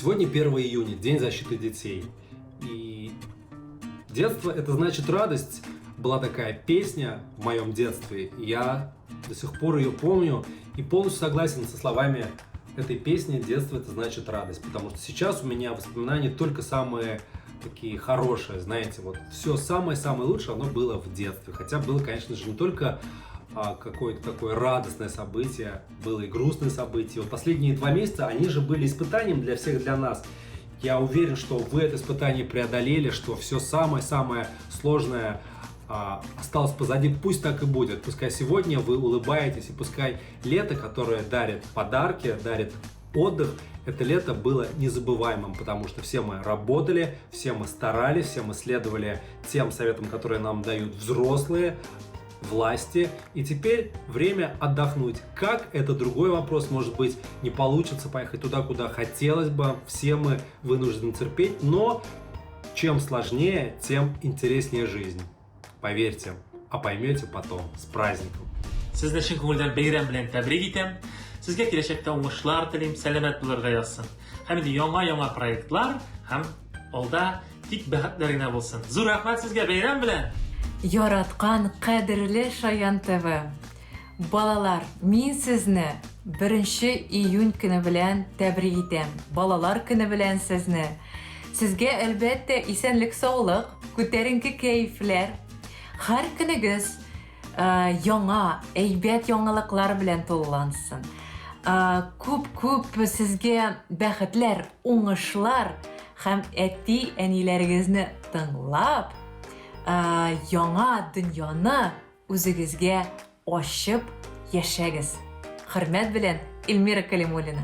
Сегодня 1 июня, День защиты детей. И детство — это значит радость. Была такая песня в моем детстве. Я до сих пор ее помню и полностью согласен со словами этой песни. Детство — это значит радость. Потому что сейчас у меня воспоминания только самые такие хорошие. Знаете, вот все самое-самое лучшее, оно было в детстве. Хотя было, конечно же, не только какое-то такое радостное событие, было и грустное событие. Вот последние 2 месяца, они же были испытанием для всех, для нас. Я уверен, что вы это испытание преодолели, что все самое-самое сложное осталось позади. Пусть так и будет. Пускай сегодня вы улыбаетесь, и пускай лето, которое дарит подарки, дарит отдых, это лето было незабываемым, потому что все мы работали, все мы старались, все мы следовали тем советам, которые нам дают взрослые, власти, и теперь время отдохнуть. Как? Это другой вопрос. Может быть, не получится поехать туда, куда хотелось бы. Все мы вынуждены терпеть, но чем сложнее, тем интереснее жизнь. Поверьте, а поймете потом. С праздником. Sizni chin ko'ngildan bayram bilan tabrik etам. Sizga kelajakda o'ngishlar tilayman, salomat bo'lishga yozsin. Hamda yangi proyektlar ham olda tik baxtlaringlar bo'lsin. Zo'r rahmat sizga bayram bilan. Яраткан кадерле Шаян ТВ. Балалар, мин сезне 1 июнь көне белән тәбрик итәм. Балалар көне белән сезне. Сезгә әлбәттә исәнлек, саулык, күтәренке кәефләр. Һәр көнегез яңа, әйбәт яңалыклар белән тулылансын. Күп сезгә бәхетләр, уңышлар һәм әти-әниләрегезне тыңлап яңа дөньяны үзегезгә ачып яшәгез. Хөрмәт белән, Эльмира Калимуллина.